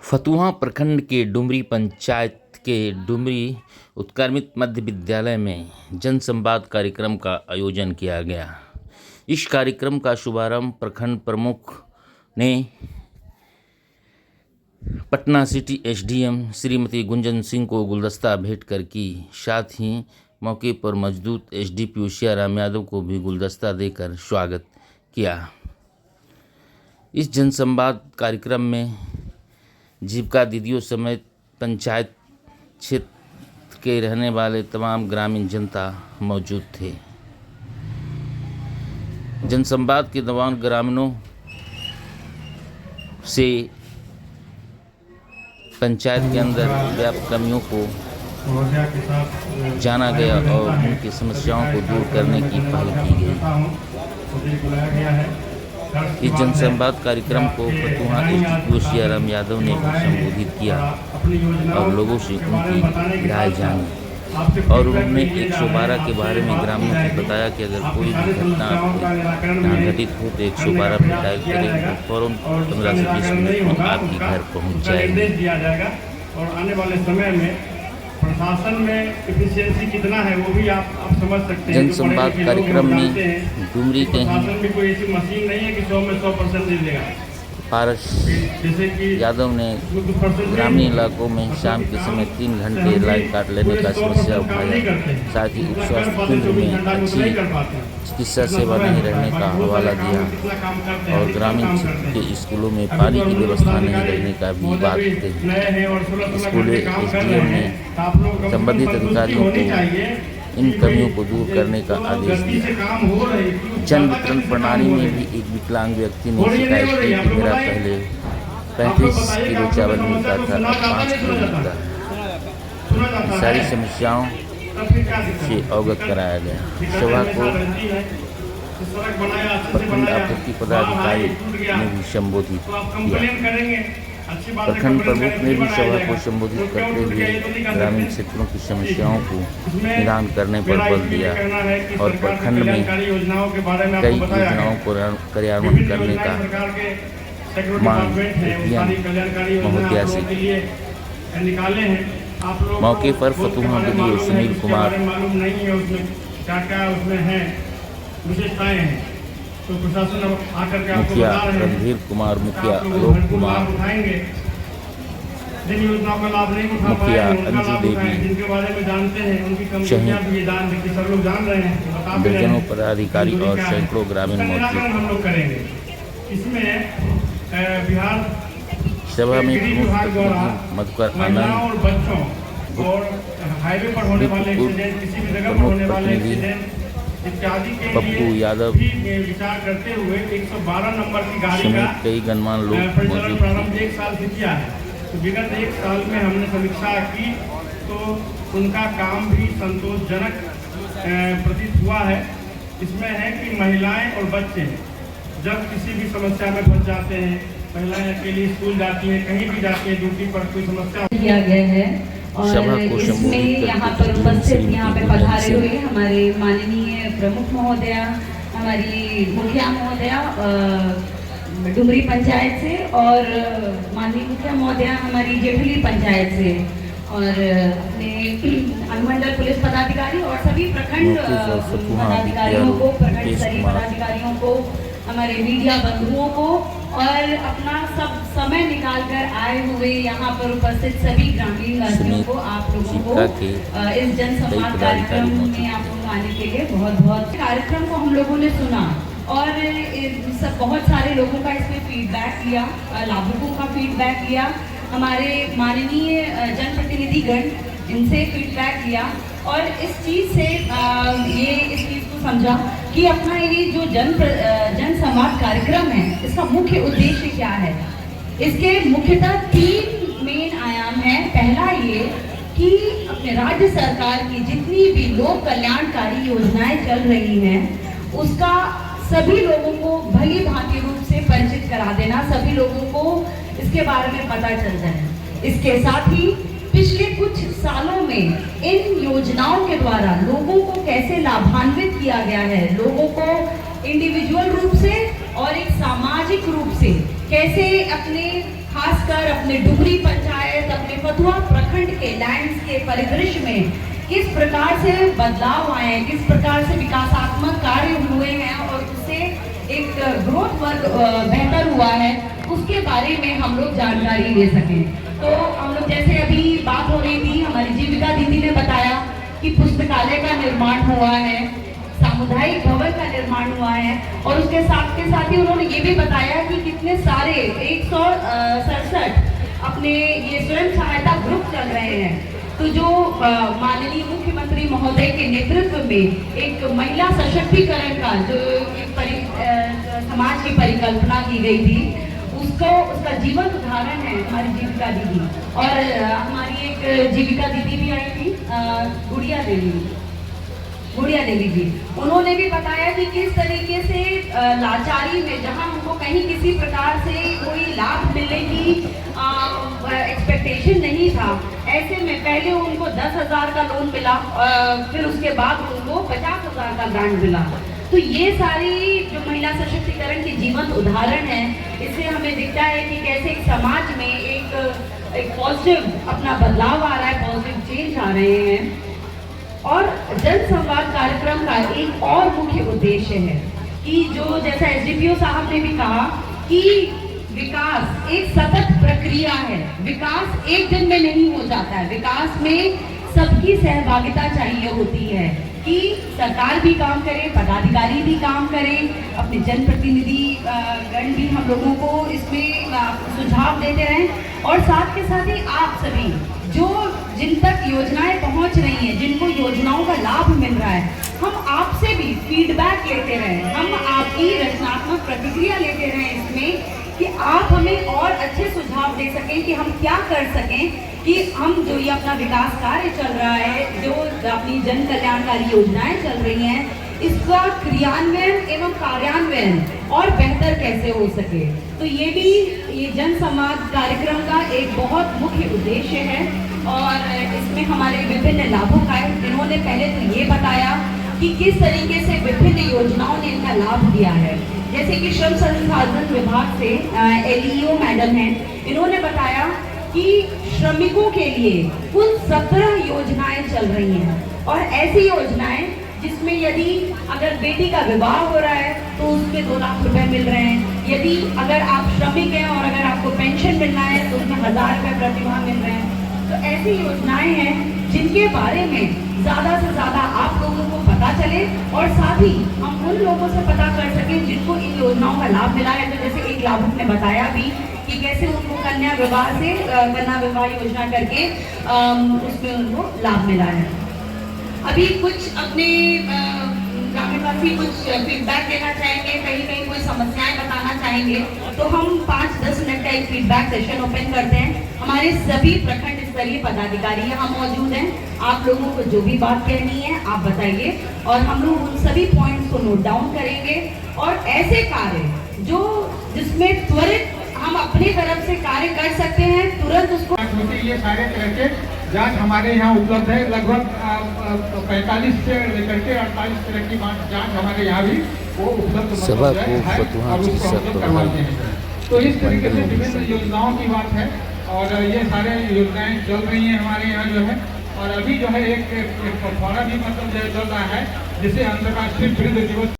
फतुहा प्रखंड के डुमरी पंचायत के डुमरी उत्क्रमित मध्य विद्यालय में जनसंवाद कार्यक्रम का आयोजन किया गया। इस कार्यक्रम का शुभारंभ प्रखंड प्रमुख ने पटना सिटी एसडीएम श्रीमती गुंजन सिंह को गुलदस्ता भेंट कर की। साथ ही मौके पर मौजूद एसडीपीओ सियाराम यादव को भी गुलदस्ता देकर स्वागत किया। इस जनसंवाद कार्यक्रम में जीविका दीदियों समेत पंचायत क्षेत्र के रहने वाले तमाम ग्रामीण जनता मौजूद थे। जनसंवाद के दौरान ग्रामीणों से पंचायत के अंदर व्याप्त कमियों को जाना गया और उनकी समस्याओं को दूर करने की पहल की गई। इस जनसंवाद कार्यक्रम को फतुहा एसडीपीओ सियाराम यादव ने संबोधित किया और लोगों से उनकी राय जानी और उन्होंने 112 के बारे में ग्रामीणों को बताया कि अगर कोई भी घटना घटित हो तो 112 पर डायल करें तो फौरन 15 से 20 मिनट में आपके घर पहुंच जाएगा। और आने वाले समय में प्रशासन में एफिशिएंसी कितना है वो भी आप समझ सकते हैं। जनसंवाद कार्यक्रम में डुमरी के प्रशासन में कोई ऐसी मशीन नहीं है कि 100 में 100% दे देगा। पारस यादव ने ग्रामीण इलाकों में शाम के समय 3 घंटे लाइन काट लेने का समस्या उठाया। साथ ही उप स्वास्थ्य केंद्र में अच्छी चिकित्सा सेवा नहीं रहने का हवाला दिया और ग्रामीण क्षेत्र के स्कूलों में पानी की व्यवस्था नहीं रहने का भी बात कही। स्कूल एसडीएम ने संबंधित अधिकारियों को इन कमियों को दूर करने का आदेश दिया। जन वितरण प्रणाली में भी एक विकलांग व्यक्ति ने शिकायत की कि मेरा पहले 35 किलो चावल मिलता था, अब 5 किलो मिलता है। सारी समस्याओं से अवगत कराया गया। सभा को प्रखंड आपूर्ति पदाधिकारी ने भी संबोधित किया। प्रखंड प्रमुख ने भी सभा को संबोधित करते हुए ग्रामीण क्षेत्रों की समस्याओं को निदान करने पर बल दिया और प्रखंड में कई योजनाओं को कार्यान्वयन करने का मांग महोदया से की। मौके पर फतुहा विडियो सुनील कुमार तो प्रशासन आकर के मुखिया रणधीर कुमार, मुखिया आलोक कुमार, जिन योजनाओं का लाभ नहीं उठा मुखिया पाए, अंजू देवी, जिनके बारे में जानते हैं उनकी कमियां भी जान देखिए सब लोग जान रहे हैं। दर्जनों पदाधिकारी और सैकड़ों ग्रामीण मौजूद। हम लोग करेंगे इसमें बिहार सभा में प्रमुख मधुकर आनंद और बच्चों और हाईवे पर होने वाले एक्सीडेंट, किसी भी जगह पर होने वाले एक्सीडेंट इत्यादि के पप्पू यादव विचार करते हुए 112 नंबर की गाड़ी का समेत कई गणमान्य लोग मौजूद प्रारंभ थे। 1 साल से किया है। तो विगत 1 साल में हमने समीक्षा की तो उनका काम भी संतोषजनक प्रतीत हुआ है। इसमें है कि महिलाएं और बच्चे जब किसी भी समस्या में फंस जाते हैं, महिलाएं अकेली स्कूल जाती हैं, कहीं भी जाती हैं, ड्यूटी पर कोई समस्या किया गया है और इसमें यहाँ पर उपस्थित यहाँ पे पधारे हुए हमारे माननीय प्रमुख महोदया, हमारी मुखिया महोदया डुमरी पंचायत से और माननीय मुखिया महोदया हमारी जेठली पंचायत से और अपने अनुमंडल पुलिस पदाधिकारी और सभी प्रखंड पदाधिकारियों को, प्रखंड स्तरीय पदाधिकारियों को, हमारे मीडिया बंधुओं को और अपना सब समय निकालकर आए हुए यहाँ पर उपस्थित सभी ग्रामीण वासियों को, आप लोगों को इस जनसंवाद कार्यक्रम में आप लोग आने के लिए बहुत बहुत। कार्यक्रम को हम लोगों ने सुना और सब बहुत सारे लोगों का इसमें फीडबैक लिया, लाभुकों का फीडबैक लिया, हमारे माननीय जनप्रतिनिधिगण इनसे फीडबैक लिया और इस चीज़ से इस चीज़ को समझा कि अपना ये जो जनसंवाद कार्यक्रम है इसका मुख्य उद्देश्य क्या है। इसके मुख्यतः 3 मेन आयाम हैं। पहला ये कि अपने राज्य सरकार की जितनी भी लोक कल्याणकारी योजनाएं चल रही हैं उसका सभी लोगों को भली भांति रूप से परिचित करा देना, सभी लोगों को इसके बारे में पता चल जाए। इसके साथ ही पिछले कुछ सालों में इन योजनाओं के द्वारा लोगों को कैसे लाभान्वित किया गया है, लोगों को इंडिविजुअल रूप से और एक सामाजिक रूप से कैसे अपने खासकर अपने अपने डुमरी पंचायत, अपने फतुहा प्रखंड के लैंड्स के परिदृश्य में किस प्रकार से बदलाव आए हैं, किस प्रकार से विकासात्मक कार्य हुए हैं और उससे एक ग्रोथ वर्क बेहतर हुआ है, उसके बारे में हम लोग जानकारी ले सकें। तो हम लोग जैसे अभी बात हो रही थी, हमारी जीविका दीदी ने बताया कि पुस्तकालय का निर्माण हुआ है, सामुदायिक भवन का निर्माण हुआ है, और उसके साथ के साथ ही उन्होंने ये भी बताया कि कितने सारे 167 अपने ये स्वयं सहायता ग्रुप चल रहे हैं। तो जो माननीय मुख्यमंत्री महोदय के नेतृत्व में एक महिला सशक्तिकरण का जो समाज की परिकल्पना की गई थी, उसका जीवन उदाहरण है हमारी जीविका दीदी। और हमारी एक जीविका दीदी भी आई थी, गुड़िया देवी जी, उन्होंने भी बताया कि किस तरीके से लाचारी में, जहां हमको कहीं किसी प्रकार से कोई लाभ मिलने की एक्सपेक्टेशन नहीं था, ऐसे में पहले उनको 10,000 का लोन मिला, फिर उसके बाद उनको 50,000 का ग्रांट मिला। तो ये सारी जो महिला सशक्तिकरण के जीवंत उदाहरण है, इससे हमें दिखता है कि कैसे एक समाज में एक पॉजिटिव अपना बदलाव आ रहा है, पॉजिटिव चेंज आ रहे हैं। और जन संवाद कार्यक्रम का एक और मुख्य उद्देश्य है कि जो जैसा एसडीपीओ साहब ने भी कहा कि विकास एक सतत प्रक्रिया है, विकास एक दिन में नहीं हो जाता है, विकास में सबकी सहभागिता चाहिए होती है कि सरकार भी काम करे, पदाधिकारी भी काम करें, अपने जनप्रतिनिधि गण भी हम लोगों को इसमें सुझाव देते रहें, और साथ के साथ ही आप सभी जो जिन तक योजनाएं पहुंच रही हैं, जिनको योजनाओं का लाभ मिल रहा है, हम आपसे भी फीडबैक लेते रहें, हम आपकी रचनात्मक प्रतिक्रिया लेते रहें इसमें, कि आप हमें और अच्छे सुझाव दे सकें कि हम क्या कर सकें कि हम जो ये अपना विकास कार्य चल रहा है, जो अपनी जन कल्याणकारी योजनाएं चल रही हैं, इसका क्रियान्वयन एवं कार्यान्वयन और बेहतर कैसे हो सके। तो ये जन संवाद कार्यक्रम का एक बहुत मुख्य उद्देश्य है, और इसमें हमारे विभिन्न लाभुक आए, जिन्होंने पहले तो ये बताया कि किस तरीके से विभिन्न योजनाओं ने इनका लाभ दिया है। जैसे कि श्रम संसाधन विभाग से LEO मैडम हैं, इन्होंने बताया कि श्रमिकों के लिए कुल 17 योजनाएं चल रही हैं, और ऐसी योजनाएं जिसमें यदि अगर बेटी का विवाह हो रहा है तो उसके 2 लाख रुपए मिल रहे हैं, यदि अगर आप श्रमिक हैं और अगर आपको पेंशन मिलना है तो उसमें 1,000 रुपए प्रतिमाह मिल रहे हैं। तो ऐसी योजनाएं हैं जिनके बारे में ज़्यादा से ज़्यादा आप लोगों को पता चले, और साथ ही हम उन लोगों से पता कर सकें जिनको इन योजनाओं का लाभ मिला है। तो जैसे एक लाभुक ने बताया भी कि कैसे उनको कन्या विवाह योजना करके उसमें उनको लाभ मिला है। अभी कुछ अपने ग्रामीणवासी कुछ फीडबैक देना चाहेंगे, कहीं कोई समस्याएं बताना चाहेंगे, तो हम 5-10 मिनट का एक फीडबैक सेशन ओपन करते हैं। हमारे सभी प्रखंड स्तरीय पदाधिकारी यहाँ मौजूद हैं, आप लोगों को जो भी बात कहनी है आप बताइए, और हम लोग उन सभी पॉइंट्स को नोट डाउन करेंगे, और ऐसे कार्य जिसमें त्वरित हम अपनी तरफ से कार्य कर सकते हैं, तुरंत उसको। ये सारे तरह के जांच हमारे यहाँ उपलब्ध है, लगभग 45 से लेकर के 48 तरह की जांच हमारे यहाँ भी वो उपलब्ध है, और उसको हम लोग करवाते हैं। तो इस तरीके से विभिन्न योजनाओं की बात है, और ये सारे योजनाएं चल रही हैं हमारे यहाँ जो है। और अभी जो है एक पखवाड़ा भी मतलब चल रहा है, जिसे अंतर्राष्ट्रीय वृद्ध दिवस